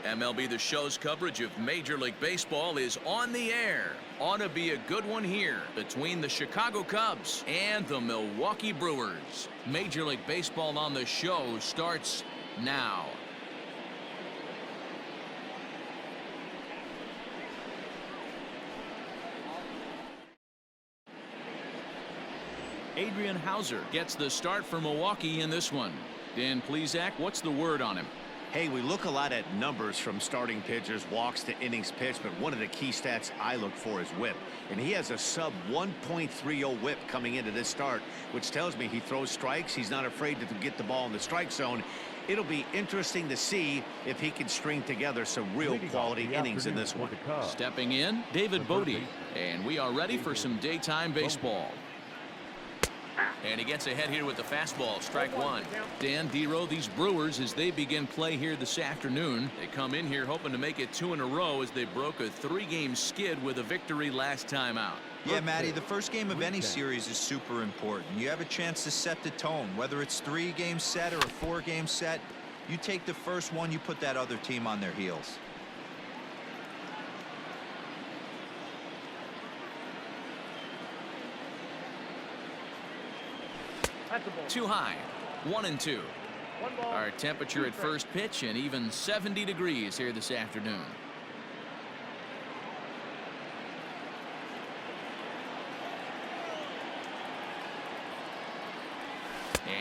MLB The Show's coverage of Major League Baseball is on the air. Ought to be a good one here between the Chicago Cubs and the Milwaukee Brewers. Major League Baseball on The Show starts now. Adrian Hauser gets the start for Milwaukee in this one. Dan Plesac, what's the word on him? Hey, we look a lot at numbers from starting pitchers, walks to innings pitched, but one of the key stats I look for is whip. And he has a sub 1.30 whip coming into this start, which tells me he throws strikes. He's not afraid to get the ball in the strike zone. It'll be interesting to see if he can string together some real quality innings in this one. Stepping in, David Bodie, and we are ready for some daytime baseball. And he gets ahead here with the fastball, strike one. Dan Dero, these Brewers, as they begin play here this afternoon, they come in here hoping to make it 2 in a row as they broke a 3-game skid with a victory last time out. Yeah, Matty, the first game of any series is super important. You have a chance to set the tone, whether it's 3-game set or a 4-game set. You take the first one, you put that other team on their heels. Too high, 1-2. Our temperature at first pitch and even 70 degrees here this afternoon.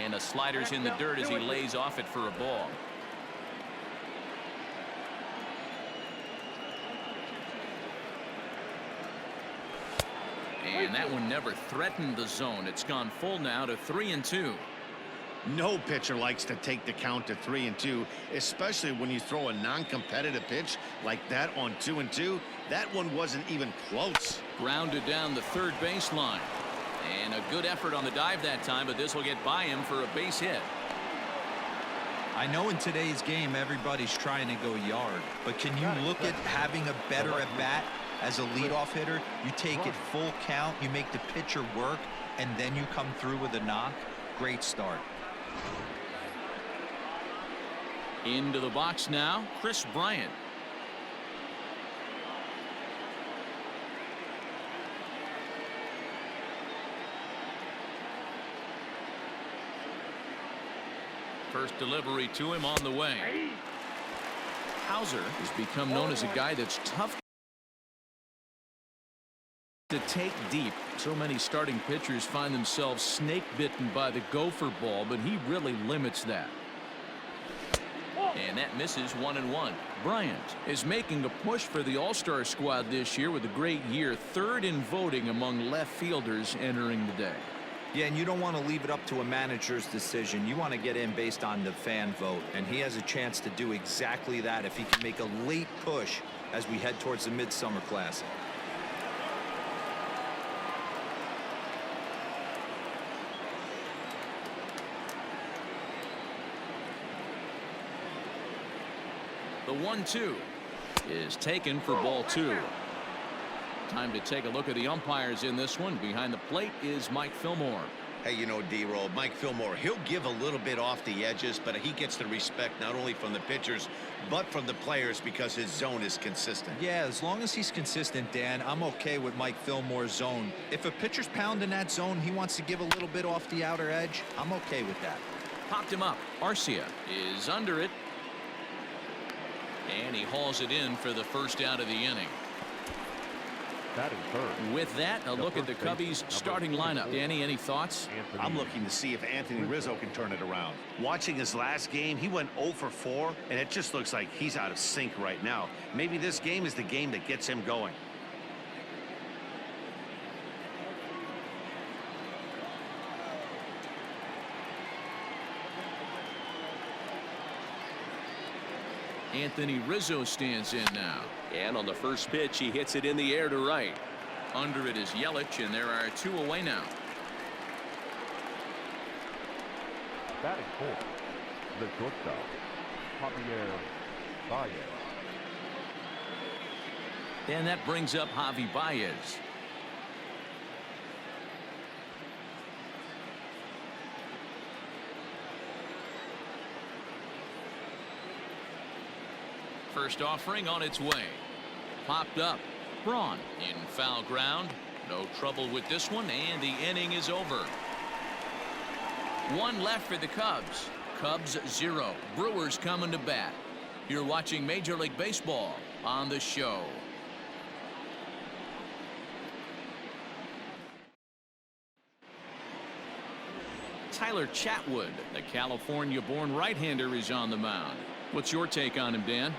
And a slider's in the dirt as he lays off it for a ball. And that one never threatened the zone. It's gone full now to 3-2. No pitcher likes to take the count to 3-2, especially when you throw a non-competitive pitch like that on 2-2. That one wasn't even close. Grounded down the third baseline. And a good effort on the dive that time, but this will get by him for a base hit. I know in today's game everybody's trying to go yard, but can you look at having a better at bat? As a leadoff hitter, you take it full count, you make the pitcher work, and then you come through with a knock. Great start. Into the box now, Chris Bryant. First delivery to him on the way. Hauser has become known as a guy that's tough to take deep. So many starting pitchers find themselves snake bitten by the gopher ball, but he really limits that. And that misses 1-1. Bryant is making a push for the All-Star squad this year with a great year, third in voting among left fielders entering the day. Yeah, and you don't want to leave it up to a manager's decision. You want to get in based on the fan vote, and he has a chance to do exactly that if he can make a late push as we head towards the Midsummer Classic. The 1-2 is taken for ball 2. Time to take a look at the umpires in this one. Behind the plate is Mike Fillmore. Hey, you know, D-Roll, Mike Fillmore, he'll give a little bit off the edges, but he gets the respect not only from the pitchers, but from the players because his zone is consistent. Yeah, as long as he's consistent, Dan, I'm okay with Mike Fillmore's zone. If a pitcher's pounding that zone, he wants to give a little bit off the outer edge, I'm okay with that. Popped him up. Arcia is under it. And he hauls it in for the first out of the inning. With that, a look at the Cubbies' starting lineup. Danny, any thoughts? I'm looking to see if Anthony Rizzo can turn it around. Watching his last game, he went 0 for 4, and it just looks like he's out of sync right now. Maybe this game is the game that gets him going. Anthony Rizzo stands in now. And on the first pitch, he hits it in the air to right. Under it is Yelich, and there are 2 away now. Batting fourth, the shortstop, Javier Baez. And that brings up Javi Baez. First offering on its way. Popped up. Braun in foul ground. No trouble with this one, and the inning is over. One left for the Cubs. Cubs 0. Brewers coming to bat. You're watching Major League Baseball on the show. Tyler Chatwood, the California-born right-hander, is on the mound. What's your take on him, Dan?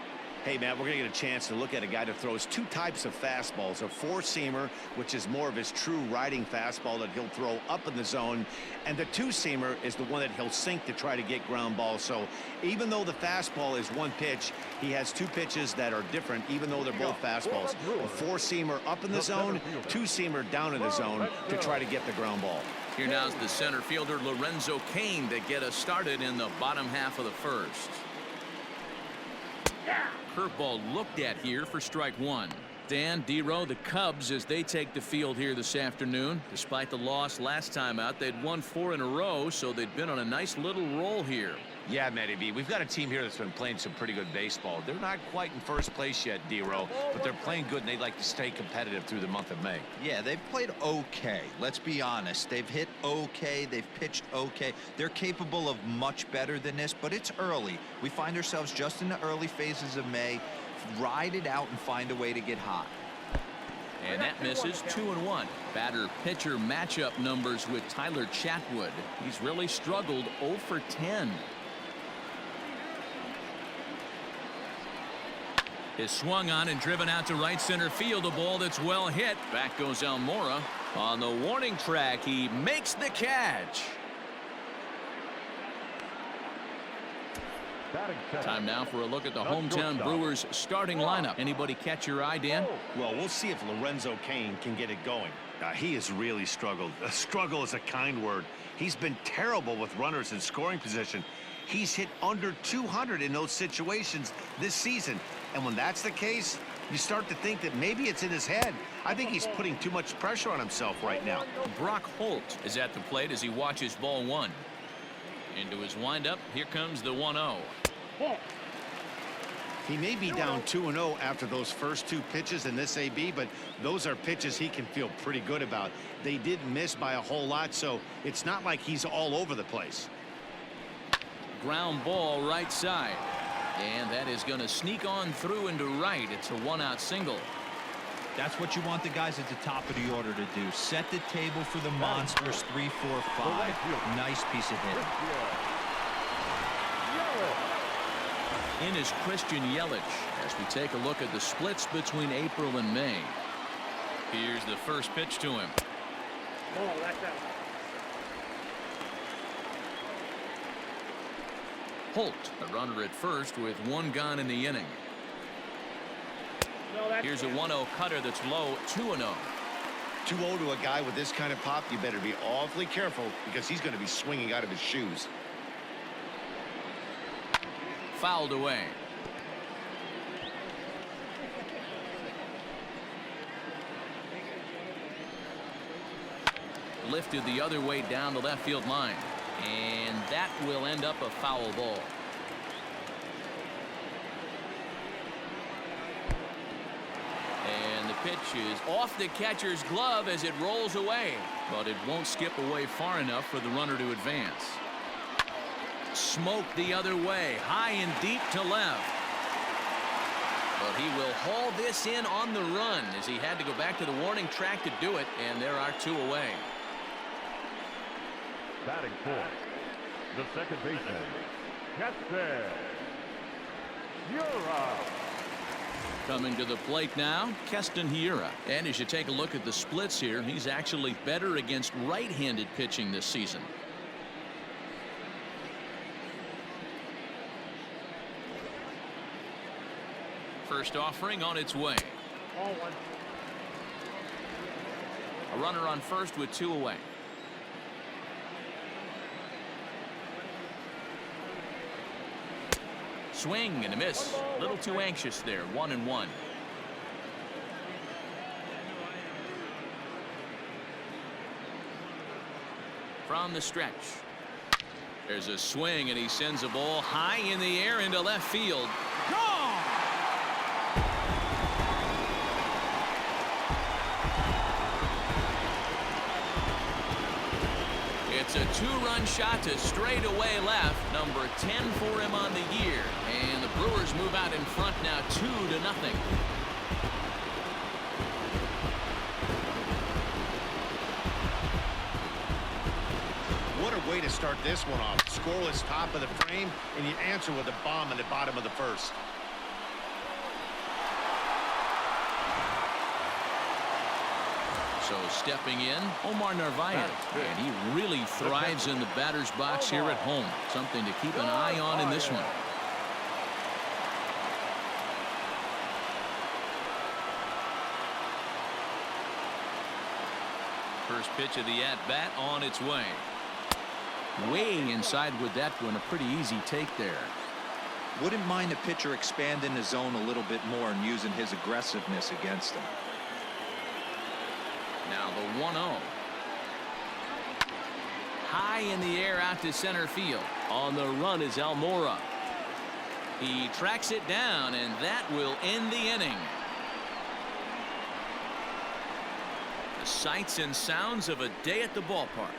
Hey, Matt, we're going to get a chance to look at a guy that throws two types of fastballs. A four-seamer, which is more of his true riding fastball that he'll throw up in the zone. And the two-seamer is the one that he'll sink to try to get ground balls. So even though the fastball is one pitch, he has two pitches that are different, even though they're both fastballs. A four-seamer up in the zone, two-seamer down in the zone to try to get the ground ball. Here now's the center fielder Lorenzo Cain to get us started in the bottom half of the first. Curveball looked at here for strike one. Dan, D-Row, the Cubs, as they take the field here this afternoon. Despite the loss last time out, they'd won 4 in a row, so they'd been on a nice little roll here. Yeah, Matty B, we've got a team here that's been playing some pretty good baseball. They're not quite in first place yet, D-Row, but they're playing good, and they'd like to stay competitive through the month of May. Yeah, they've played okay. Let's be honest. They've hit okay. They've pitched okay. They're capable of much better than this, but it's early. We find ourselves just in the early phases of May. Ride it out and find a way to get hot. And that misses. 2-1. Batter-pitcher matchup numbers with Tyler Chatwood. He's really struggled 0 for 10. Is swung on and driven out to right center field. A ball that's well hit. Back goes Almora. On the warning track, he makes the catch. Time now for a look at the hometown Brewers starting lineup. Anybody catch your eye, Dan? Well, we'll see if Lorenzo Cain can get it going. He has really struggled. Struggle is a kind word. He's been terrible with runners in scoring position. He's hit under 200 in those situations this season. And when that's the case, you start to think that maybe it's in his head. I think he's putting too much pressure on himself right now. Brock Holt is at the plate as he watches ball one. Into his windup, here comes the 1-0. He may be down 2-0 after those first two pitches in this AB, but those are pitches he can feel pretty good about. They didn't miss by a whole lot, so it's not like he's all over the place. Ground ball right side. And that is going to sneak on through into right. It's a 1-out single. That's what you want the guys at the top of the order to do. Set the table for the monsters 3, 4, 5. Nice piece of hit. In is Christian Yelich as we take a look at the splits between April and May. Here's the first pitch to him. Holt, a runner at first with 1 gone in the inning. Here's a 1-0 cutter that's low. 2-0. 2-0 to a guy with this kind of pop, you better be awfully careful because he's going to be swinging out of his shoes. Fouled away. Lifted the other way down the left field line. And that will end up a foul ball. And the pitch is off the catcher's glove as it rolls away. But it won't skip away far enough for the runner to advance. Smoke the other way, high and deep to left. But he will haul this in on the run as he had to go back to the warning track to do it. And there are 2 away. Batting fourth, the second baseman, Keston Hiura. Coming to the plate now, Keston Hiura. And as you take a look at the splits here, he's actually better against right-handed pitching this season. First offering on its way. A runner on first with 2 away. Swing and a miss. A little too anxious there. 1-1. From the stretch. There's a swing and he sends a ball high in the air into left field. Gone! two-run shot to straightaway left. Number 10 for him on the year. And the Brewers move out in front now 2-0. What a way to start this one off. Scoreless top of the frame, and you answer with a bomb in the bottom of the first. So stepping in, Omar Narvaez, and he really thrives in the batter's box here at home. Something to keep an eye on in this one. First pitch of the at-bat on its way. Way inside with that one. A pretty easy take there. Wouldn't mind a pitcher expanding the zone a little bit more and using his aggressiveness against him. Now the 1-0. High in the air out to center field. On the run is Almora. He tracks it down, and that will end the inning. The sights and sounds of a day at the ballpark.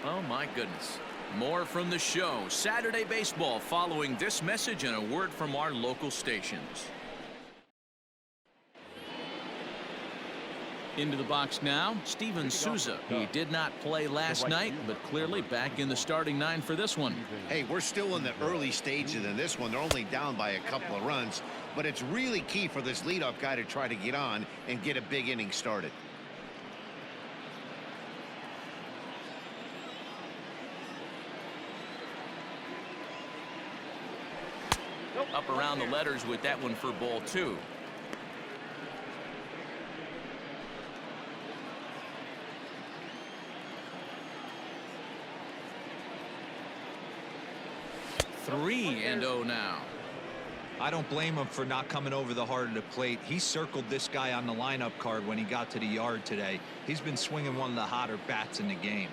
Oh my goodness. More from the show. Saturday Baseball following this message and a word from our local stations. Into the box now, Steven Souza. He did not play last night, but clearly back in the starting nine for this one. Hey, we're still in the early stages in this one. They're only down by a couple of runs, but it's really key for this leadoff guy to try to get on and get a big inning started. Up around the letters with that one for ball 2. Three and 0 now. I don't blame him for not coming over the heart of the plate. He circled this guy on the lineup card when he got to the yard today. He's been swinging one of the hotter bats in the game.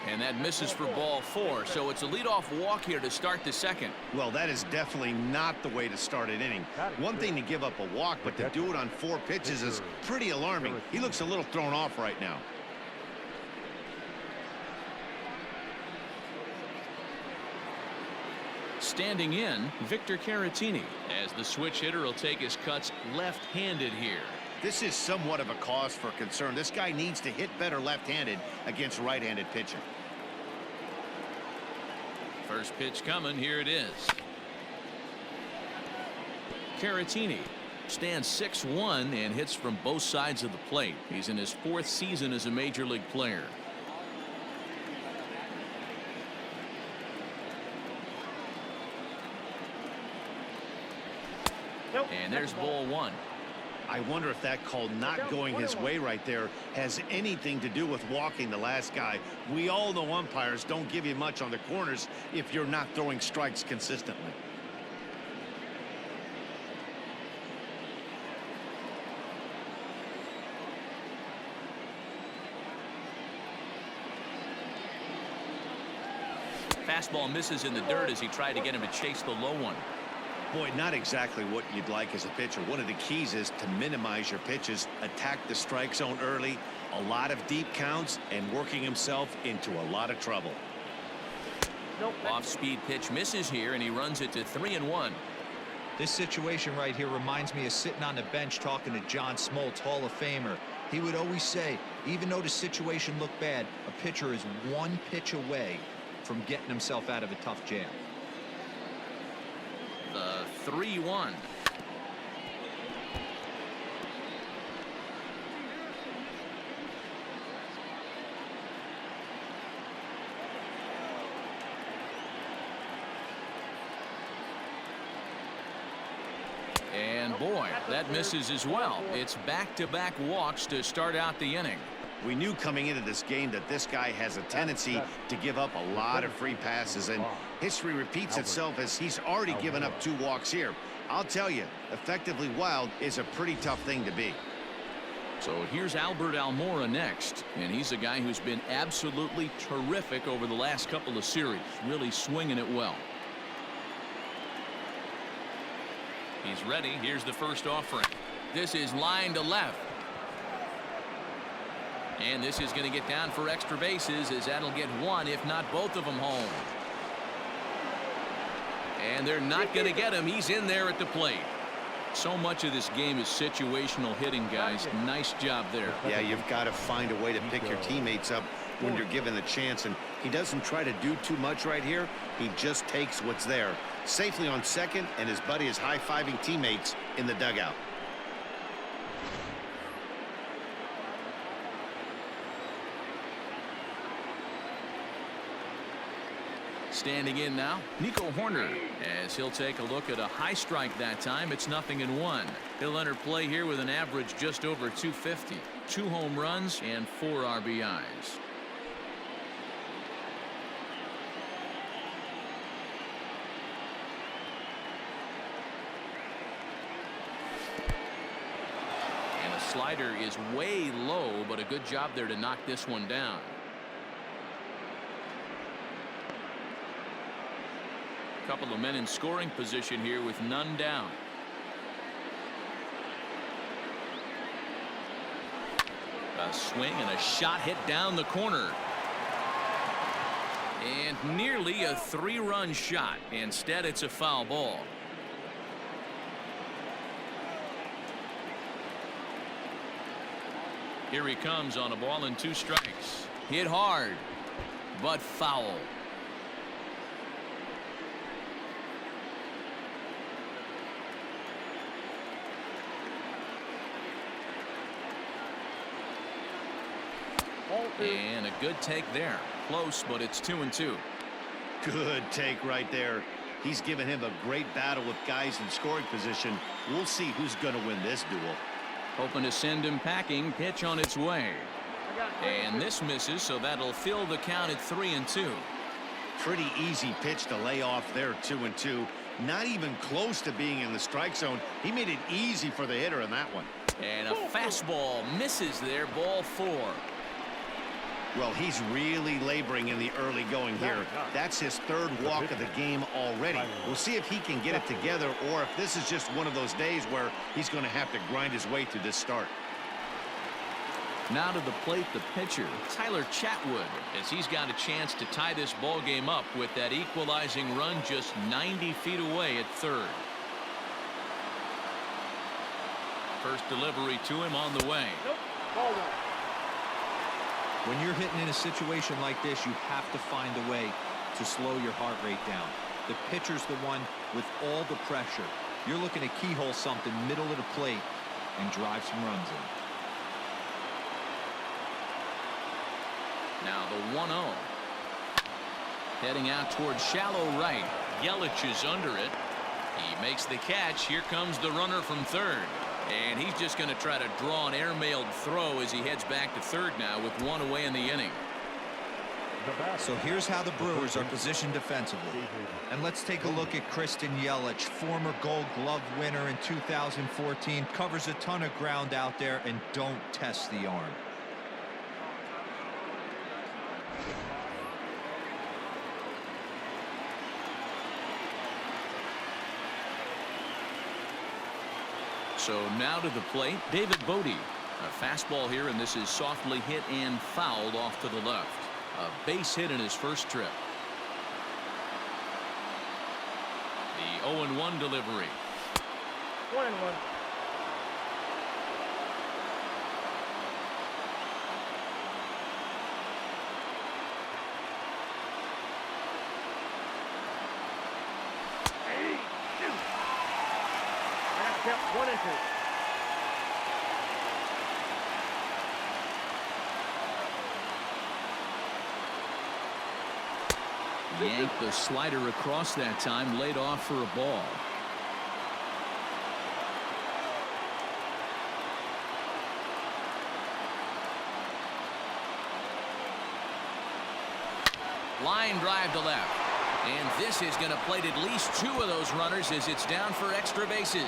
And that misses for ball 4, so it's a leadoff walk here to start the second. Well, that is definitely not the way to start an inning. One thing to give up a walk, but to do it on 4 pitches is pretty alarming. He looks a little thrown off right now. Standing in, Victor Caratini, as the switch hitter will take his cuts left-handed here. This is somewhat of a cause for concern. This guy needs to hit better left-handed against right-handed pitching. First pitch coming. Here it is. Caratini stands 6'1" and hits from both sides of the plate. He's in his 4th season as a major league player. And there's ball 1. I wonder if that call not going his way right there has anything to do with walking the last guy. We all know umpires don't give you much on the corners if you're not throwing strikes consistently. Fastball misses in the dirt as he tried to get him to chase the low one. Boy, not exactly what you'd like as a pitcher. One of the keys is to minimize your pitches, attack the strike zone early, a lot of deep counts, and working himself into a lot of trouble. Off-speed pitch misses here, and he runs it to 3-1. This situation right here reminds me of sitting on the bench talking to John Smoltz, Hall of Famer. He would always say, even though the situation looked bad, a pitcher is 1 pitch away from getting himself out of a tough jam. The 3-1. And boy, that misses as well. It's back-to-back walks to start out the inning. We knew coming into this game that this guy has a tendency to give up a lot of free passes, and history repeats itself as he's already given up 2 walks here. I'll tell you, effectively wild is a pretty tough thing to be. So here's Albert Almora next, and he's a guy who's been absolutely terrific over the last couple of series, really swinging it well. He's ready. Here's the first offering. This is line to left. And this is going to get down for extra bases, as that'll get one, if not both of them, home. And they're not going to get him. He's in there at the plate. So much of this game is situational hitting, guys. Nice job there. Yeah, you've got to find a way to pick your teammates up when you're given the chance, and he doesn't try to do too much right here. He just takes what's there. Safely on second, and his buddy is high-fiving teammates in the dugout. Standing in now, Nico Horner, as he'll take a look at a high strike that time. It's 0-1. He'll enter play here with an average just over 250, 2 home runs and 4 RBIs. And a slider is way low, but a good job there to knock this one down. Couple of men in scoring position here with none down. A swing and a shot hit down the corner. And nearly a 3-run shot. Instead, it's a foul ball. Here he comes on a ball and 2 strikes. Hit hard, but foul. And a good take there. Close, but it's 2-2. Good take right there. He's given him a great battle with guys in scoring position. We'll see who's going to win this duel. Hoping to send him packing. Pitch on its way. And this misses, so that'll fill the count at 3-2. Pretty easy pitch to lay off there, 2-2. Not even close to being in the strike zone. He made it easy for the hitter in that one. And a fastball misses there, ball 4. Well, he's really laboring in the early going here. That's his 3rd walk of the game already. We'll see if he can get it together, or if this is just one of those days where he's going to have to grind his way through this start. Now to the plate, the pitcher, Tyler Chatwood, as he's got a chance to tie this ball game up with that equalizing run just 90 feet away at 3rd. First delivery to him on the way. When you're hitting in a situation like this, you have to find a way to slow your heart rate down. The pitcher's the one with all the pressure. You're looking to keyhole something middle of the plate and drive some runs in. Now the 1-0. Heading out towards shallow right. Yelich is under it. He makes the catch. Here comes the runner from 3rd. And he's just going to try to draw an airmailed throw as he heads back to 3rd now with 1 away in the inning. So here's how the Brewers are positioned defensively. And let's take a look at Christian Yelich, former Gold Glove winner in 2014. Covers a ton of ground out there and don't test the arm. So now to the plate, David Bodie. A fastball here, and this is softly hit and fouled off to the left. A base hit in his first trip. The 0-1 delivery. 1-1. Yep, 1-2. Yanked the slider across that time, laid off for a ball. Line drive to left. And this is going to plate at least 2 of those runners as it's down for extra bases.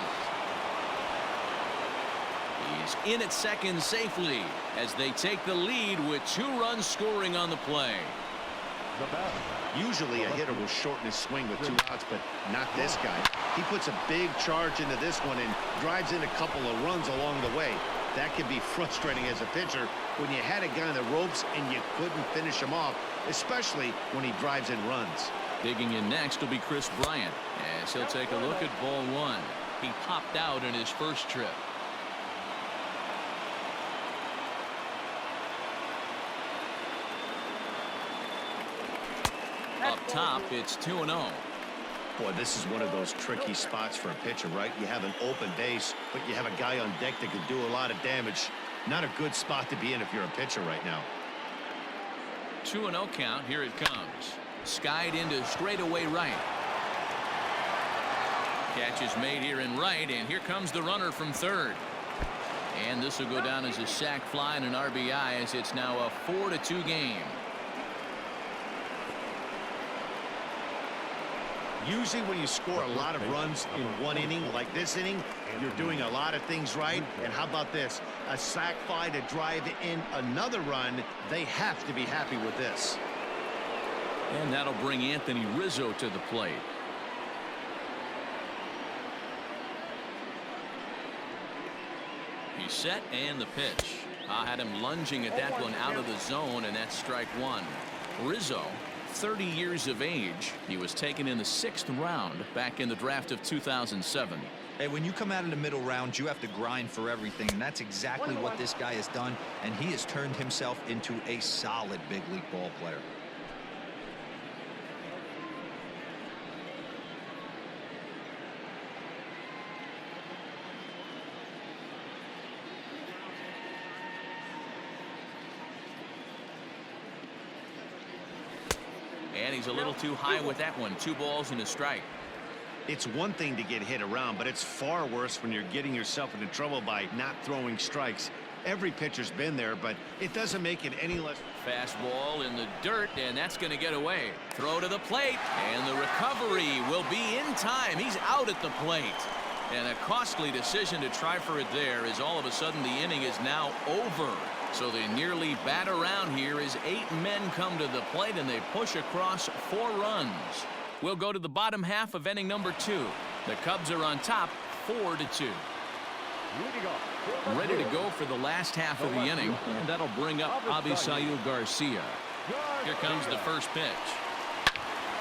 He's in at second safely as they take the lead with 2 runs scoring on the play. Usually a hitter will shorten his swing with 2 outs, but not this guy. He puts a big charge into this one and drives in a couple of runs along the way. That can be frustrating as a pitcher when you had a guy on the ropes and you couldn't finish him off, especially when he drives in runs. Digging in next will be Chris Bryant, as he'll take a look at ball one. He popped out in his first trip. Up top, it's 2-0. Boy, this is one of those tricky spots for a pitcher, right? You have an open base, but you have a guy on deck that can do a lot of damage. Not a good spot to be in if you're a pitcher right now. 2-0 count. Here it comes. Skied into straightaway right. Catch is made here in right, and here comes the runner from third. And this will go down as a sac fly and an RBI, as it's now a 4-2 game. Usually when you score a lot of runs in one inning, like this inning, you're doing a lot of things right. And how about this? A sac fly to drive in another run. They have to be happy with this. And that'll bring Anthony Rizzo to the plate. He's set, and the pitch. I had him lunging at that one out of the zone, and that's strike one. Rizzo, 30 years of age. He was taken in the 6th round back in the draft of 2007. Hey, when you come out of the middle round, you have to grind for everything, and that's exactly what this guy has done, and he has turned himself into a solid big league ball player. And he's a little too high with that one. 2 balls and a strike. It's one thing to get hit around, but it's far worse when you're getting yourself into trouble by not throwing strikes. Every pitcher's been there, but it doesn't make it any less. Fastball in the dirt, and that's going to get away. Throw to the plate, and the recovery will be in time. He's out at the plate. And a costly decision to try for it there, as all of a sudden the inning is now over. So they nearly bat around here as 8 men come to the plate, and they push across 4 runs. We'll go to the bottom half of inning number 2. The Cubs are on top 4-2. Ready to go for the last half of the inning, and that'll bring up Avisail Garcia. Here comes the first pitch.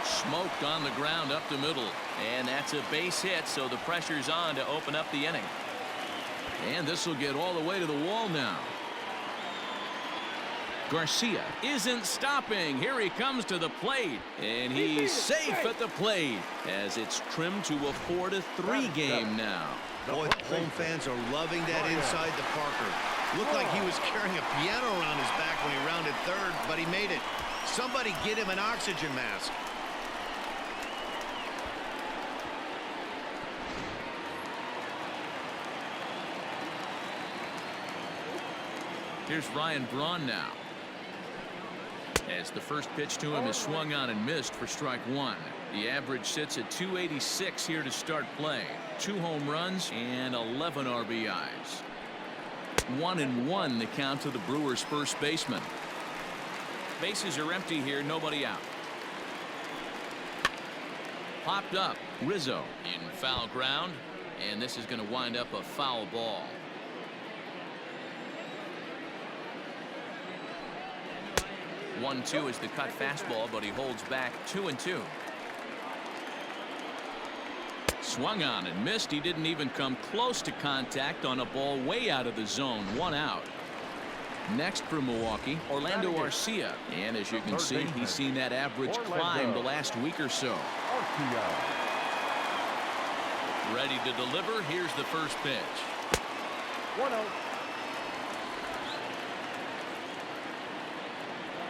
Smoked on the ground up the middle, and that's a base hit, so the pressure's on to open up the inning. And this will get all the way to the wall now. Garcia isn't stopping. Here he comes to the plate, and he's safe at the plate as it's trimmed to a 4-3 game now. Boy, home fans are loving that inside the Parker. Looked like he was carrying a piano around his back when he rounded third, but he made it. Somebody get him an oxygen mask. Here's Ryan Braun now, as the first pitch to him is swung on and missed for strike one. The average sits at 286 here to start play. 2 home runs and 11 RBIs. 1-1 the count to the Brewers' first baseman. Bases are empty here, nobody out. Popped up. Rizzo in foul ground, and this is going to wind up a foul ball. One-two is the cut fastball, but he holds back 2-2. Swung on and missed. He didn't even come close to contact on a ball way out of the zone. 1 out. Next for Milwaukee, Orlando Arcia. And as you can see, he's seen that average climb the last week or so. Ready to deliver. Here's the first pitch. 1-0.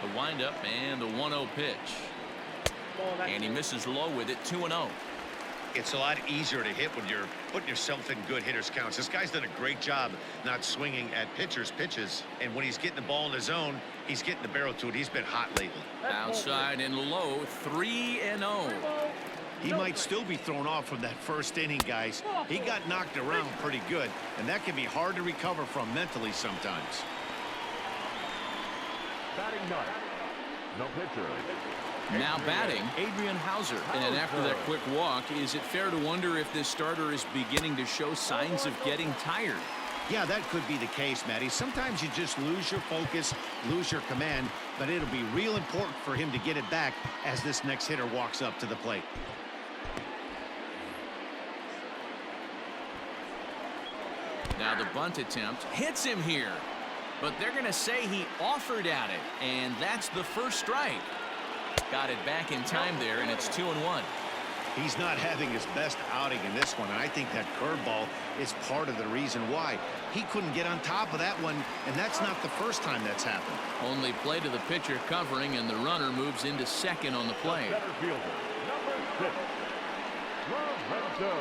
The windup and the 1-0 pitch. And he misses low with it. 2-0. It's a lot easier to hit when you're putting yourself in good hitters counts. This guy's done a great job not swinging at pitchers' pitches. And when he's getting the ball in the zone, he's getting the barrel to it. He's been hot lately. Outside and low. 3-0. He might still be thrown off from that first inning, guys. He got knocked around pretty good, and that can be hard to recover from mentally sometimes. Batting ninth, no pitcher. Now batting, Adrian Hauser. And after that quick walk, is it fair to wonder if this starter is beginning to show signs of getting tired? Yeah, that could be the case, Matty. Sometimes you just lose your focus, lose your command, but it'll be real important for him to get it back as this next hitter walks up to the plate. Now the bunt attempt hits him here, but they're going to say he offered at it, and that's the first strike. Got it back in time there, and it's 2-1. He's not having his best outing in this one, and I think that curveball is part of the reason why. He couldn't get on top of that one, and that's not the first time that's happened. Only play to the pitcher covering, and the runner moves into second on the play. Center fielder, number 6, Lorenzo.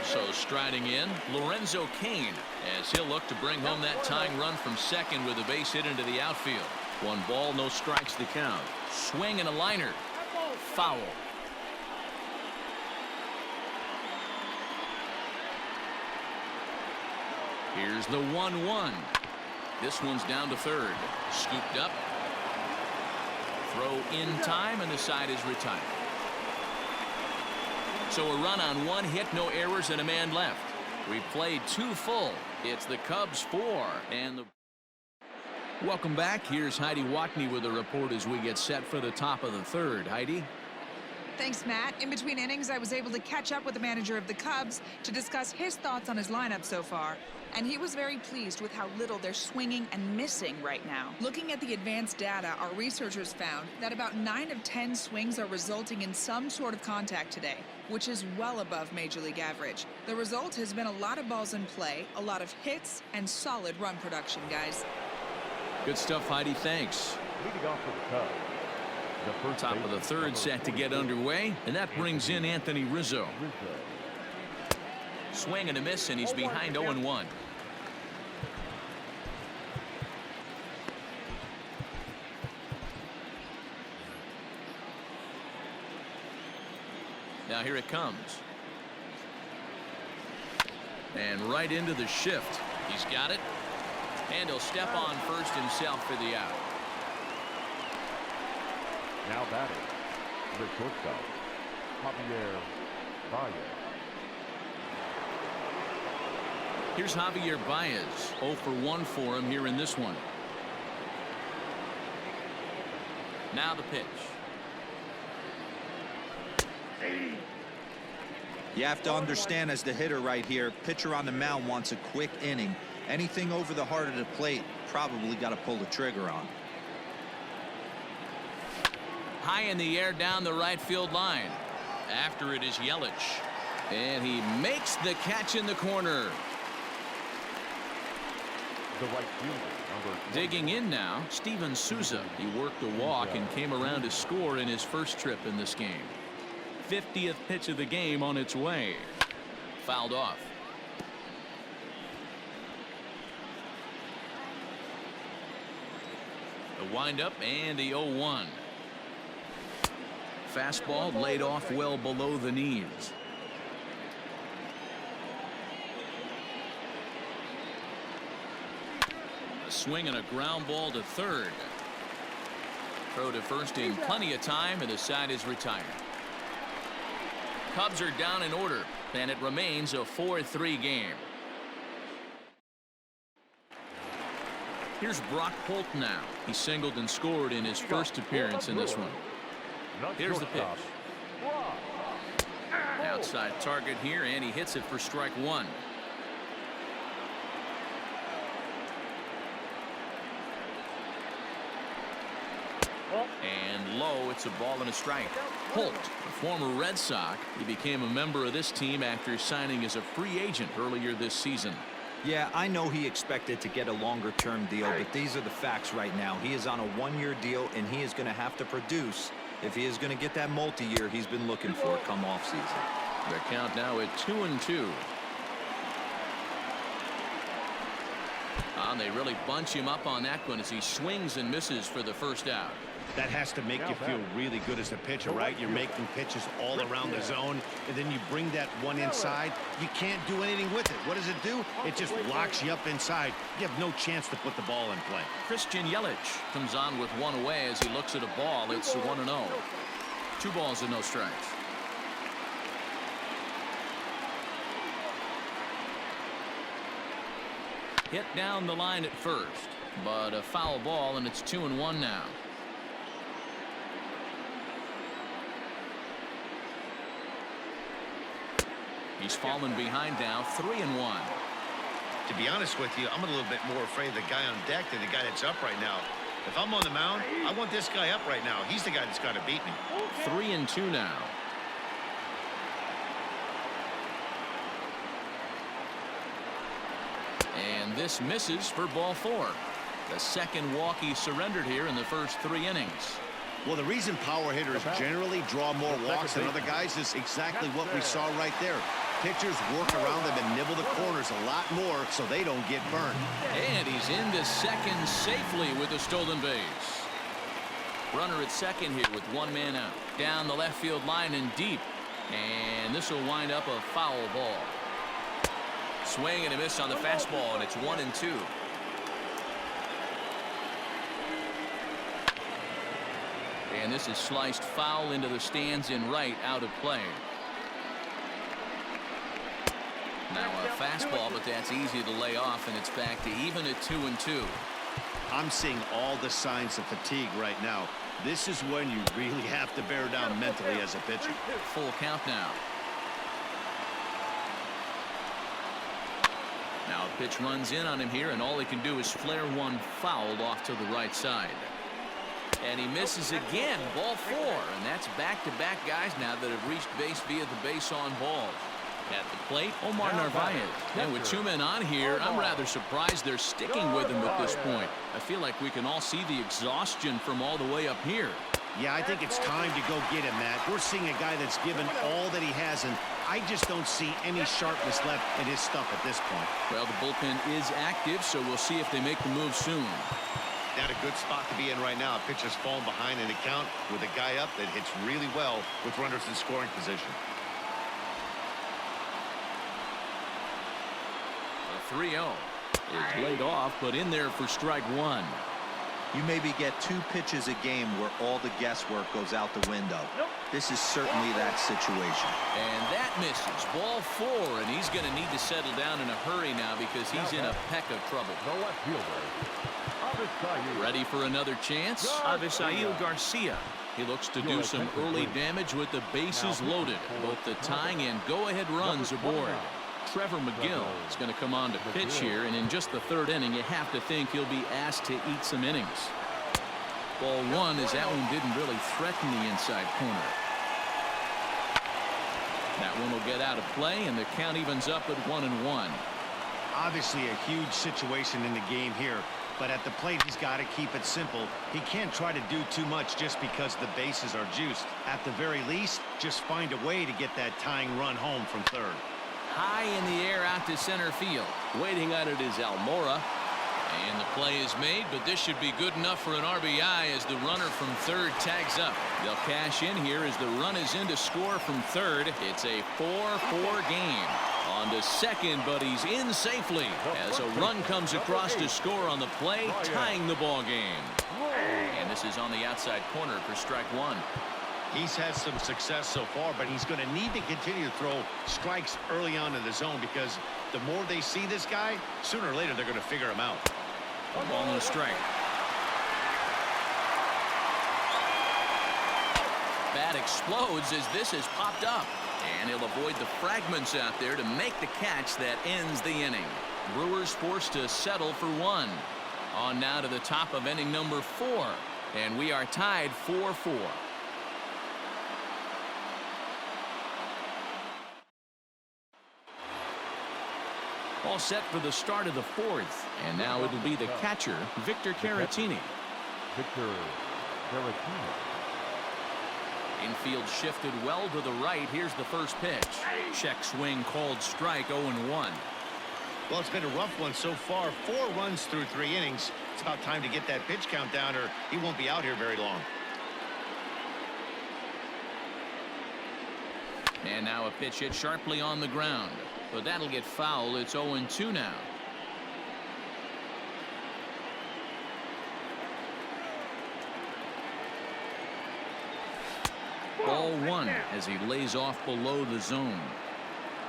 So striding in, Lorenzo Cain, as he'll look to bring home that tying run from second with a base hit into the outfield. 1 ball, no strikes to count. Swing and a liner. Foul. Here's the 1-1. This one's down to third. Scooped up. Throw in time, and the side is retired. So a run on 1 hit, no errors, and a man left. We played 2 full. It's the Cubs 4, and the... Welcome back. Here's Heidi Watney with a report as we get set for the top of the third. Heidi? Thanks, Matt. In between innings, I was able to catch up with the manager of the Cubs to discuss his thoughts on his lineup so far. And he was very pleased with how little they're swinging and missing right now. Looking at the advanced data, our researchers found that about 9 of 10 swings are resulting in some sort of contact today, which is well above Major League average. The result has been a lot of balls in play, a lot of hits, and solid run production, guys. Good stuff, Heidi. Thanks. Leading off for the Cubs. Top of the third set to get underway, and that brings in Anthony Rizzo. Swing and a miss, and he's behind 0-1. Now here it comes. And right into the shift. He's got it. And he'll step on first himself for the out. Now batting, the shortstop, Javier Baez. Here's Javier Baez. 0 for 1 for him here in this one. Now the pitch. You have to understand, as the hitter right here, pitcher on the mound wants a quick inning. Anything over the heart of the plate, probably got to pull the trigger on. High in the air down the right field line. After it is Yelich. And he makes the catch in the corner. The right fielder, number 20. Digging in now, Steven Souza. He worked a walk and came around to score in his first trip in this game. 50th pitch of the game on its way. Fouled off. The windup and the 0-1. Fastball laid off well below the knees. A swing and a ground ball to third. Throw to first in plenty of time, and the side is retired. Cubs are down in order, and it remains a 4-3 game. Here's Brock Holt now. He singled and scored in his first appearance in this one. Here's the pitch. Outside target here, and he hits it for strike 1. And low, it's a ball and a strike. Holt, a former Red Sox, he became a member of this team after signing as a free agent earlier this season. Yeah, I know he expected to get a longer-term deal, but these are the facts right now. He is on a 1-year deal, and he is going to have to produce if he is going to get that multi-year he's been looking for come off season. The count now at 2-2. And they really bunch him up on that one as he swings and misses for the first out. That has to make you feel really good as a pitcher, right? You're making pitches all around the zone, and then you bring that one inside. You can't do anything with it. What does it do? It just locks you up inside. You have no chance to put the ball in play. Christian Yelich comes on with one away as he looks at a ball. It's 1-0. 2 balls and no strikes. Hit down the line at first, but a foul ball, and it's 2-1 now. He's fallen behind now, 3-1. To be honest with you, I'm a little bit more afraid of the guy on deck than the guy that's up right now. If I'm on the mound, I want this guy up right now. He's the guy that's got to beat me. 3-2 now. And this misses for ball 4. The second walk he surrendered here in the first 3 innings. Well, the reason power hitters generally draw more walks than other guys is exactly what we saw right there. Pitchers work around them and nibble the corners a lot more so they don't get burned. And he's into second safely with a stolen base. Runner at second here with 1 man out. Down the left field line and deep. And this will wind up a foul ball. Swing and a miss on the fastball, and it's 1-2. And this is sliced foul into the stands in right, out of play. Now a fastball, but that's easy to lay off, and it's back to even at 2-2. I'm seeing all the signs of fatigue right now. This is when you really have to bear down mentally as a pitcher. Full count now. Now a pitch runs in on him here, and all he can do is flare one foul off to the right side. And he misses again, ball 4, and that's back-to-back guys now that have reached base via the base on balls. At the plate, Omar Narvaez. And with 2 men on here, I'm rather surprised they're sticking with him at this point. I feel like we can all see the exhaustion from all the way up here. Yeah, I think it's time to go get him, Matt. We're seeing a guy that's given all that he has, and I just don't see any sharpness left in his stuff at this point. Well, the bullpen is active, so we'll see if they make the move soon. Not a good spot to be in right now. Pitcher's falling behind in the count with a guy up that hits really well with runners in scoring position. A 3-0 is laid off, but in there for strike 1. You maybe get 2 pitches a game where all the guesswork goes out the window. This is certainly that situation. And that misses. Ball 4, and he's going to need to settle down in a hurry now because he's in a peck of trouble. The left fielder, Avisail. Ready for another chance? Avisail Garcia. He looks to do some early damage with the bases loaded. Both the tying and go-ahead runs aboard. Trevor McGill is going to come on to pitch here, and in just the 3rd inning, you have to think he'll be asked to eat some innings. Ball 1, as that one didn't really threaten the inside corner. That one will get out of play, and the count evens up at 1-1. Obviously a huge situation in the game here, but at the plate he's got to keep it simple. He can't try to do too much just because the bases are juiced. At the very least, just find a way to get that tying run home from 3rd. High in the air out to center field. Waiting on it is Almora. And the play is made, but this should be good enough for an RBI as the runner from 3rd tags up. They'll cash in here as the run is in to score from 3rd. It's a 4-4 game. On to 2nd, but he's in safely as a run comes across to score on the play, tying the ball game. And this is on the outside corner for strike 1. He's had some success so far, but he's going to need to continue to throw strikes early on in the zone because the more they see this guy, sooner or later they're going to figure him out. Ball and a strike. Bat explodes as this has popped up, and he'll avoid the fragments out there to make the catch that ends the inning. Brewers forced to settle for 1. On now to the top of inning number 4, and we are tied 4-4. All set for the start of the 4th, and now it'll be the catcher, Victor Caratini. Victor Caratini. Infield shifted well to the right. Here's the first pitch. Check swing called strike, 0-1. Well, it's been a rough one so far. 4 runs through 3 innings. It's about time to get that pitch count down or he won't be out here very long. And now a pitch hit sharply on the ground. But that'll get foul. It's 0-2 now. Ball 1 as he lays off below the zone.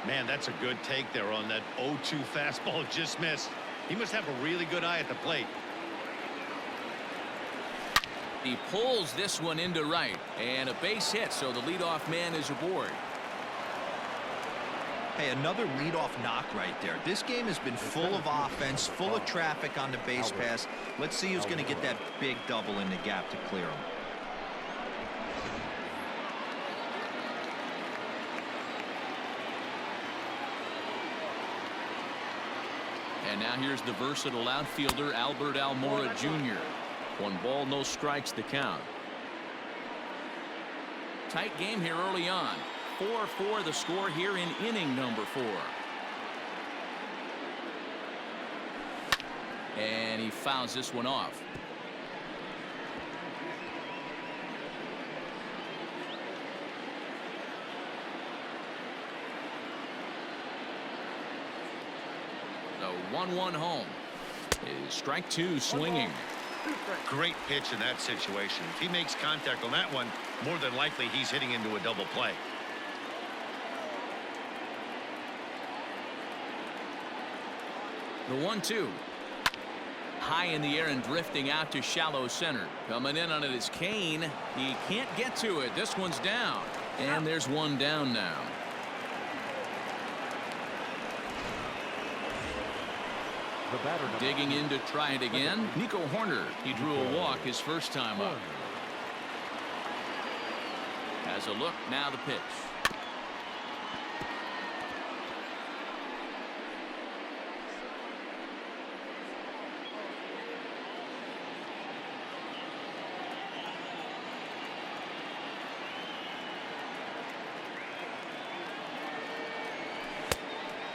Man, that's a good take there on that 0-2 fastball. Just missed. He must have a really good eye at the plate. He pulls this one into right, and a base hit, so the leadoff man is aboard. Hey, another leadoff knock right there. This game has been full of offense, full of traffic on the base pass. Let's see who's going to get that big double in the gap to clear him. And now here's the versatile outfielder, Albert Almora Jr. 1 ball, no strikes to count. Tight game here early on. 4-4 the score here in inning number 4. And he fouls this one off. The 1-1 home is strike 2 swinging. Great pitch in that situation. If he makes contact on that one, more than likely he's hitting into a double play. The 1-2. High in the air and drifting out to shallow center. Coming in on it is Kane. He can't get to it. This one's down. And there's one down now. The batter Digging in to try it again. Nico Horner. He drew a walk his first time up. Has a look. Now the pitch.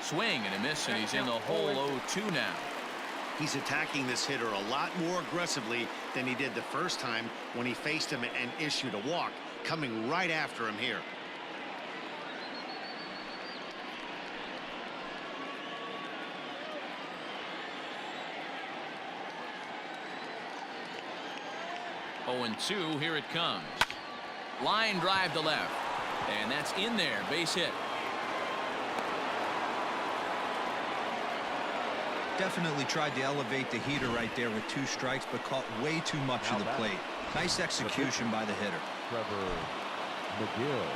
Swing and a miss, and he's in the hole 0-2 now. He's attacking this hitter a lot more aggressively than he did the first time when he faced him and issued a walk, coming right after him here. Oh, 2, here it comes. Line drive to left, and that's in there. Base hit. Definitely tried to elevate the heater right there with 2 strikes, but caught way too much of the plate. Nice execution by the hitter. Trevor McGill.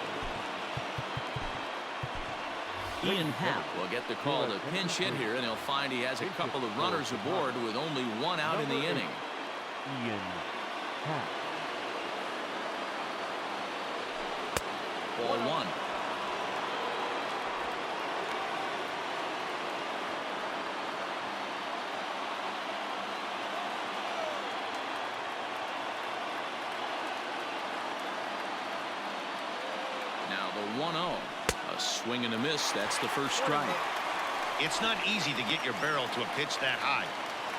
Ian Happ will get the call to pinch hit here, and he'll find he has a couple of runners aboard with only 1 out in the inning. Ian Happ. Ball 1. Now the 1-0. A swing and a miss. That's the first strike. It's not easy to get your barrel to a pitch that high.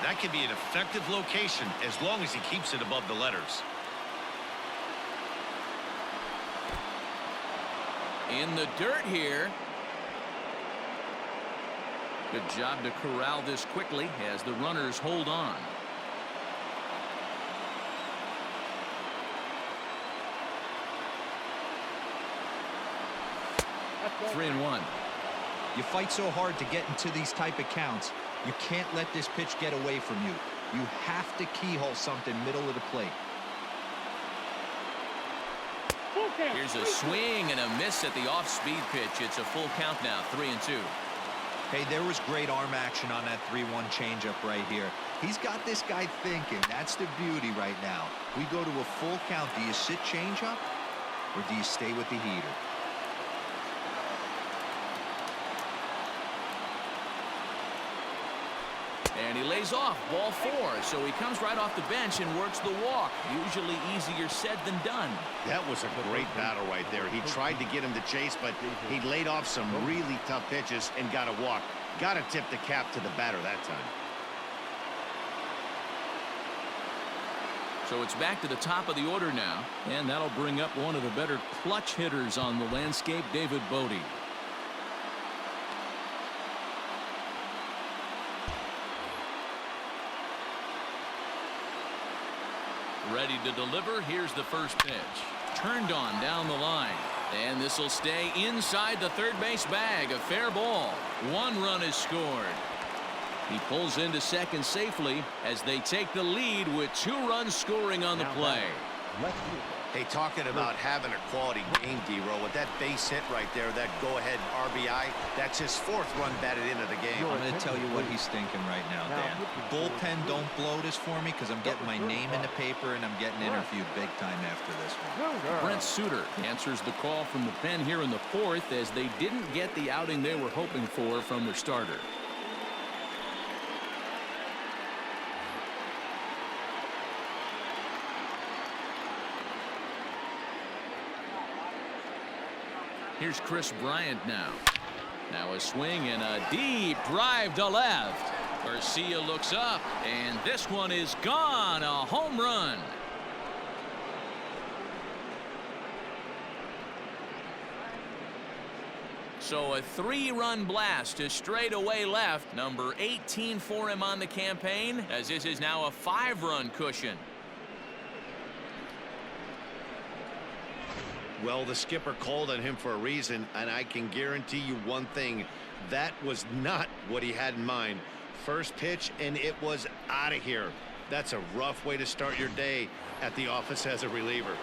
That can be an effective location as long as he keeps it above the letters. In the dirt here. Good job to corral this quickly as the runners hold on. That's 3-1. You fight so hard to get into these type of counts. You can't let this pitch get away from you. You have to keyhole something middle of the plate. Here's a swing and a miss at the off-speed pitch. It's a full count now, 3-2. Hey, there was great arm action on that 3-1 changeup right here. He's got this guy thinking. That's the beauty right now. We go to a full count. Do you sit changeup or do you stay with the heater? And he lays off, ball 4. So he comes right off the bench and works the walk. Usually easier said than done. That was a great battle right there. He tried to get him to chase, but he laid off some really tough pitches and got a walk. Got to tip the cap to the batter that time. So it's back to the top of the order now, and that'll bring up one of the better clutch hitters on the landscape, David Bodie. Ready to deliver. Here's the first pitch. Turned on down the line. And this will stay inside the third base bag. A fair ball. 1 run is scored. He pulls into second safely as they take the lead with 2 runs scoring on the play. Left field. Hey, talking about having a quality game, D-Row, with that base hit right there, that go-ahead RBI, that's his 4th run batted into the game. I'm going to tell you what he's thinking right now, Dan. Bullpen, don't blow this for me because I'm getting my name in the paper and I'm getting interviewed big time after this one. Brent Suter answers the call from the pen here in the 4th as they didn't get the outing they were hoping for from their starter. Here's Chris Bryant now. Now a swing and a deep drive to left. Garcia looks up, and this one is gone. A home run. So a 3-run blast to straightaway left. Number 18 for him on the campaign, as this is now a 5-run cushion. Well, the skipper called on him for a reason, and I can guarantee you one thing. That was not what he had in mind. First pitch, and it was out of here. That's a rough way to start your day at the office as a reliever.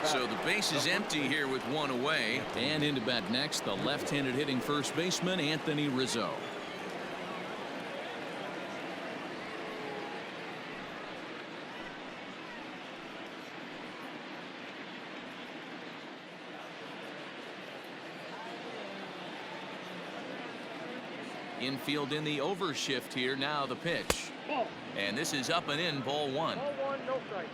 So the base is empty here with 1 away. And into bat next, the left-handed hitting first baseman, Anthony Rizzo. Infield in the overshift here. Now the pitch. And this is up and in, ball 1. Ball 1, no strikes.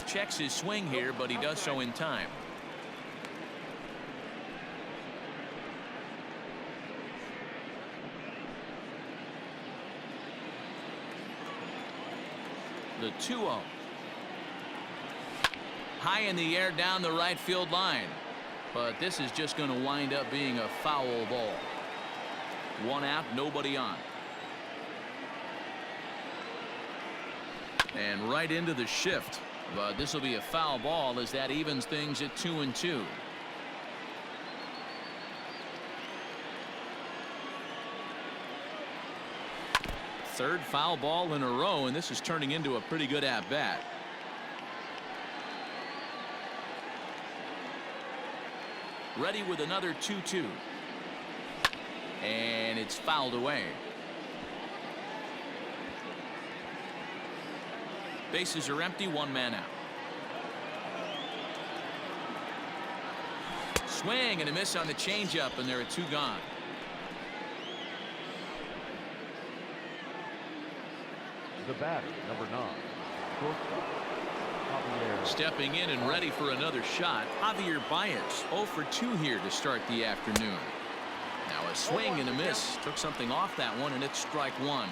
Checks his swing here, but he does so in time. The 2-0. High in the air down the right field line. But this is just going to wind up being a foul ball. 1 out, nobody on. And right into the shift. But this will be a foul ball as that evens things at 2-2. Third foul ball in a row, and this is turning into a pretty good at-bat. Ready with another 2-2. And it's fouled away. Bases are empty, 1 man out. Swing and a miss on the changeup, and there are 2 gone. The batter, number 9. Shortstop, Javier. Stepping in and ready for another shot, Javier Baez. 0 for 2 here to start the afternoon. Now a swing and a miss. Took something off that one, and it's strike 1.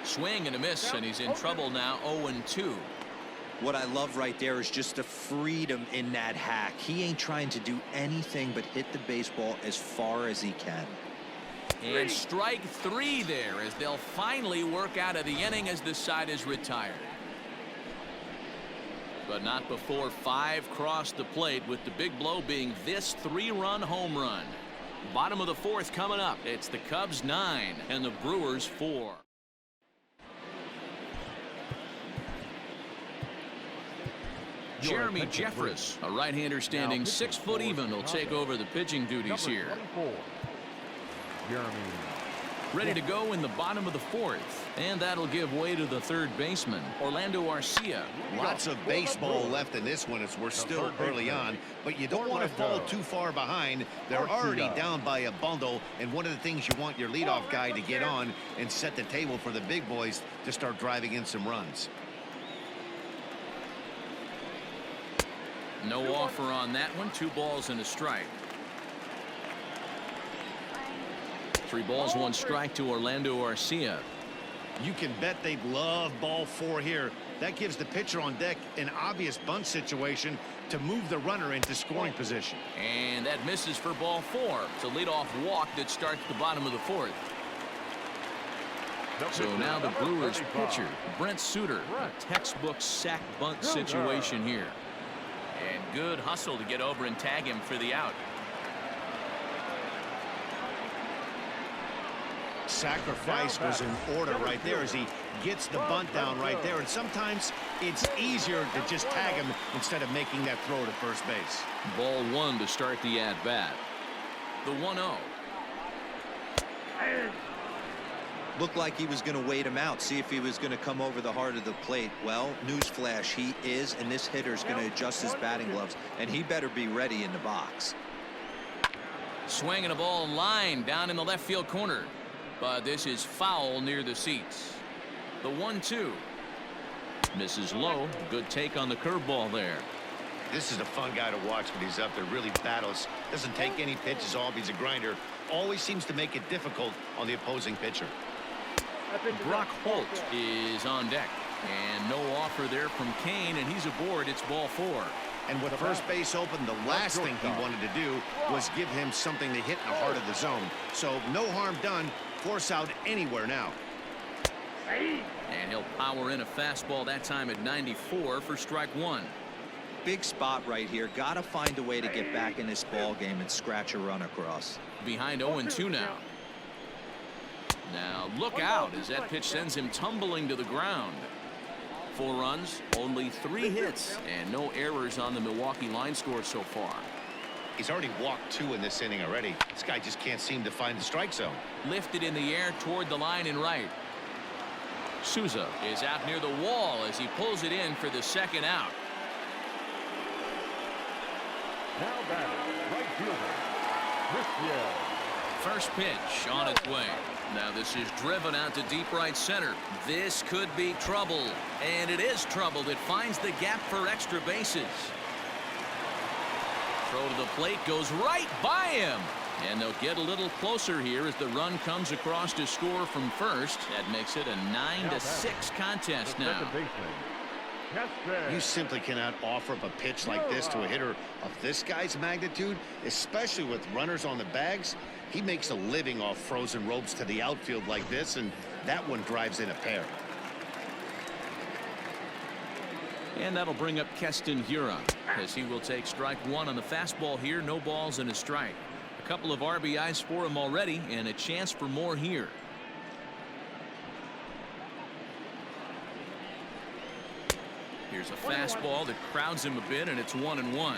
Swing and a miss, and he's in trouble now. 0-2. What I love right there is just the freedom in that hack. He ain't trying to do anything but hit the baseball as far as he can. And strike 3 there as they'll finally work out of the inning as this side is retired. But not before 5 crossed the plate, with the big blow being this 3-run home run. Bottom of the 4th coming up. It's the Cubs 9 and the Brewers 4. Jeremy Jeffress, a right-hander standing 6 foot even, will take over the pitching duties here. Ready to go in the bottom of the 4th, and that'll give way to the 3rd baseman, Orlando Arcia. Lots of baseball left in this one as we're still early on, but you don't want to fall too far behind. They're already down by a bundle, and one of the things you want your leadoff guy to get on and set the table for the big boys to start driving in some runs. No offer on that one. 2 balls and a strike. 3 balls, 1 strike to Orlando Arcia. You can bet they'd love ball 4 here. That gives the pitcher on deck an obvious bunt situation to move the runner into scoring position. And that misses for ball 4. It's a leadoff walk that starts the bottom of the 4th. So now the Brewers pitcher, Brent Suter, a textbook sack bunt situation here. And good hustle to get over and tag him for the out. Sacrifice was in order right there as he gets the bunt down right there. And sometimes it's easier to just tag him instead of making that throw to first base. Ball 1 to start the at-bat. The 1-0. Looked like he was going to wait him out, see if he was going to come over the heart of the plate. Well, newsflash, he is, and this hitter's going to adjust his batting gloves, and he better be ready in the box. Swinging a ball line down in the left field corner. But this is foul near the seats. The 1-2. Misses low. Good take on the curveball there. This is a fun guy to watch when he's up there. Really battles. Doesn't take any pitches off. He's a grinder. Always seems to make it difficult on the opposing pitcher. Brock Holt is on deck. And no offer there from Kane, and he's aboard. It's ball 4. And with first base open, the last thing he wanted to do was give him something to hit in the heart of the zone. So no harm done. Force out anywhere now. And he'll power in a fastball that time at 94 for strike 1. Big spot right here. Got to find a way to get back in this ball game and scratch a run across. Behind 0-2 now. Now look out as that pitch sends him tumbling to the ground. 4 runs, only 3 hits, and no errors on the Milwaukee line score so far. He's already walked 2 in this inning already. This guy just can't seem to find the strike zone. Lifted in the air toward the line and right. Souza is out near the wall as he pulls it in for the second out. Now batting, right fielder, First pitch on its way. Now this is driven out to deep right center. This could be trouble. And it is trouble. It finds the gap for extra bases. Throw to the plate goes right by him. And they'll get a little closer here as the run comes across to score from first. That makes it a 9-6 contest now. You simply cannot offer up a pitch like this to a hitter of this guy's magnitude, especially with runners on the bags. He makes a living off frozen ropes to the outfield like this, and that one drives in a pair. And that'll bring up Keston Hiura as he will take strike 1 on the fastball here. No balls and a strike. A couple of RBIs for him already and a chance for more here. Here's a fastball that crowds him a bit, and it's 1-1.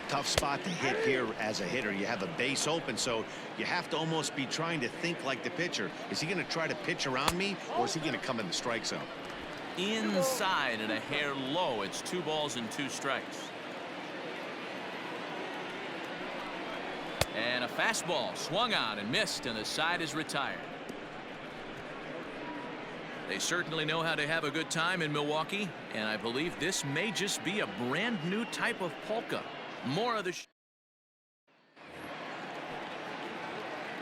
Tough spot to hit here as a hitter. You have a base open, so you have to almost be trying to think like the pitcher. Is he going to try to pitch around me, or is he going to come in the strike zone? Inside and a hair low. It's 2 balls and 2 strikes. And a fastball swung on and missed, and the side is retired. They certainly know how to have a good time in Milwaukee, and I believe this may just be a brand new type of polka. More of the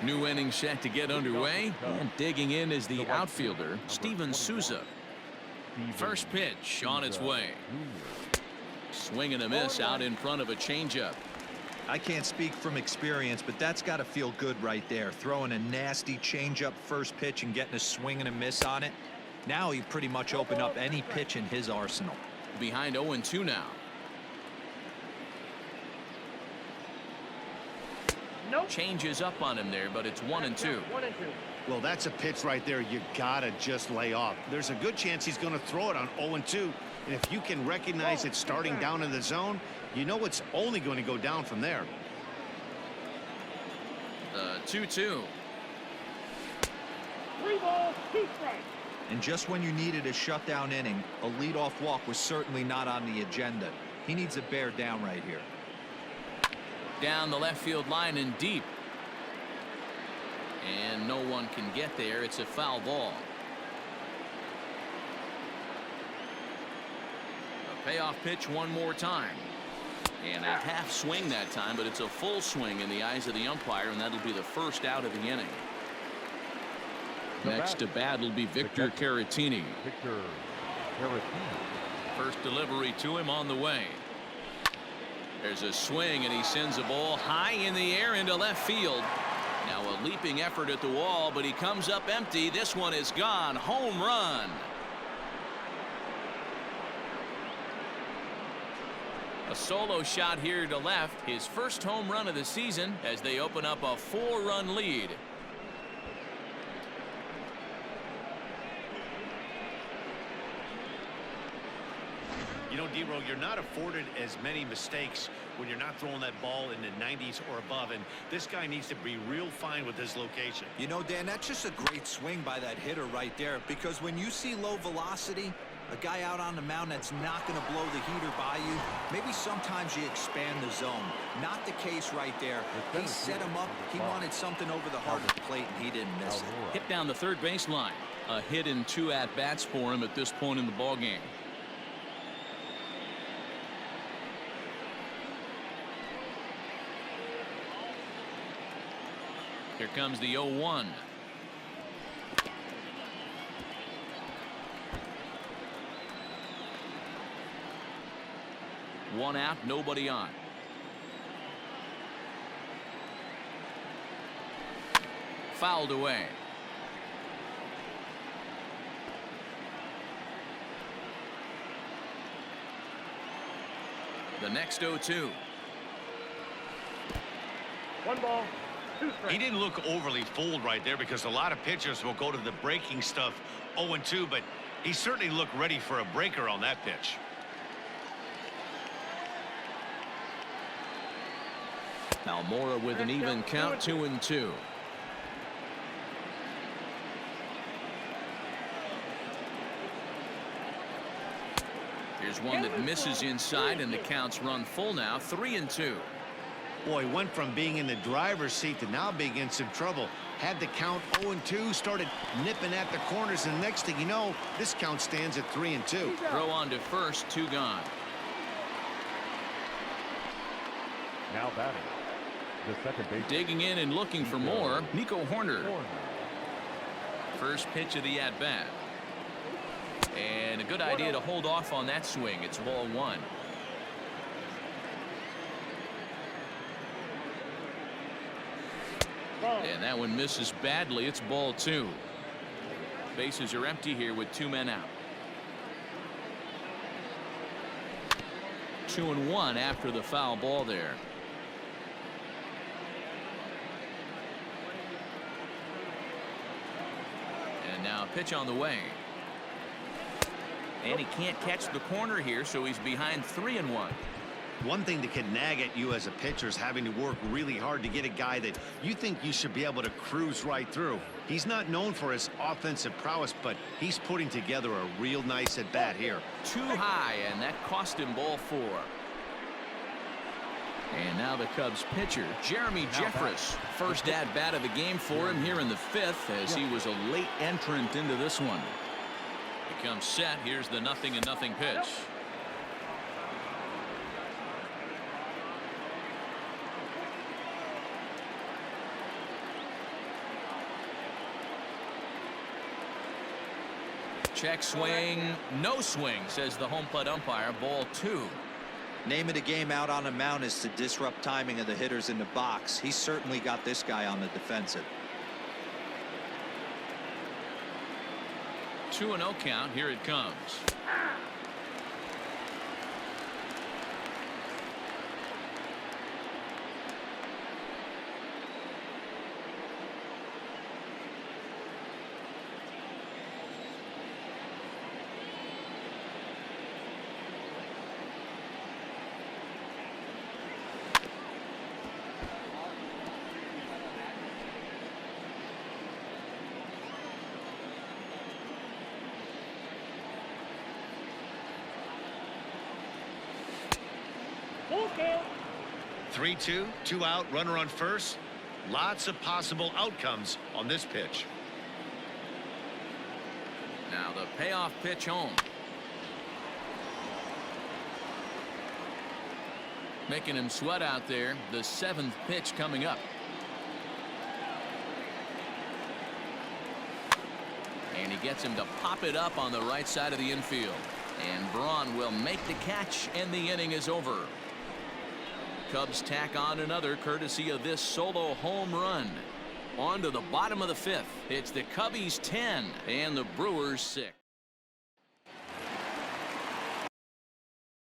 new inning set to get underway, and digging in is the outfielder Steven Souza. First pitch on its way. Swing and a miss out in front of a changeup. I can't speak from experience, but that's got to feel good right there. Throwing a nasty changeup first pitch and getting a swing and a miss on it. Now he pretty much opened up any pitch in his arsenal. Behind 0-2 now. Changes up on him there, but it's 1-2. Well, that's a pitch right there you gotta just lay off. There's a good chance he's going to throw it on 0-2, and if you can recognize it starting down in the zone, you know it's only going to go down from there. 2-2. 3 balls, 2 strikes. And just when you needed a shutdown inning, a leadoff walk was certainly not on the agenda. He needs to bear down right here. Down the left field line and deep. And no one can get there. It's a foul ball. A payoff pitch one more time. And a half swing that time, but it's a full swing in the eyes of the umpire, and that'll be the first out of the inning. Next to bat will be Victor Caratini. Victor Caratini. First delivery to him on the way. There's a swing, and he sends a ball high in the air into left field. Now a leaping effort at the wall, but he comes up empty. This one is gone. Home run. A solo shot here to left. His first home run of the season as they open up a 4-run lead. You know, D-Row, you're not afforded as many mistakes when you're not throwing that ball in the 90s or above, and this guy needs to be real fine with his location. You know, Dan, that's just a great swing by that hitter right there, because when you see low velocity, a guy out on the mound that's not going to blow the heater by you, maybe sometimes you expand the zone. Not the case right there. He set him up. He wanted something over the heart of the plate, and he didn't miss it. Hit down the third baseline. A hit in 2 at-bats for him at this point in the ballgame. Here comes the 0-1. One out, nobody on. Fouled away. The next 0-2. 1 ball. He didn't look overly fooled right there, because a lot of pitchers will go to the breaking stuff 0-2, but he certainly looked ready for a breaker on that pitch. Almora with an even count, 2-2. Here's one that misses inside, and the count's run full now, 3-2. Boy, went from being in the driver's seat to now being in some trouble. Had the count 0-2, started nipping at the corners, and the next thing you know, this count stands at 3-2. Throw on to first, 2 gone. Now batting, the second base. Digging in and looking for more, Nico Horner. First pitch of the at-bat. And a good idea to hold off on that swing. It's ball 1. And that one misses badly. It's ball 2. Bases are empty here with 2 men out. 2-1 after the foul ball there. And now a pitch on the way. And he can't catch the corner here, so he's behind 3-1. One thing that can nag at you as a pitcher is having to work really hard to get a guy that you think you should be able to cruise right through. He's not known for his offensive prowess, but he's putting together a real nice at bat here. Too high, and that cost him ball 4. And now the Cubs pitcher, Jeremy Jeffress. First at bat of the game for him here in the 5th, as he was a late entrant into this one. He comes set. Here's the 0-0 pitch. Check swing, no swing, says the home plate umpire. Ball 2. Name of the game out on the mound is to disrupt timing of the hitters in the box. He certainly got this guy on the defensive. 2-0 count. Here it comes. Full count. 3-2, 2 out, runner on first. Lots of possible outcomes on this pitch. Now the payoff pitch home. Making him sweat out there. The 7th pitch coming up. And he gets him to pop it up on the right side of the infield. And Braun will make the catch, and the inning is over. Cubs tack on another courtesy of this solo home run. On to the bottom of the 5th. It's the Cubbies 10 and the Brewers 6.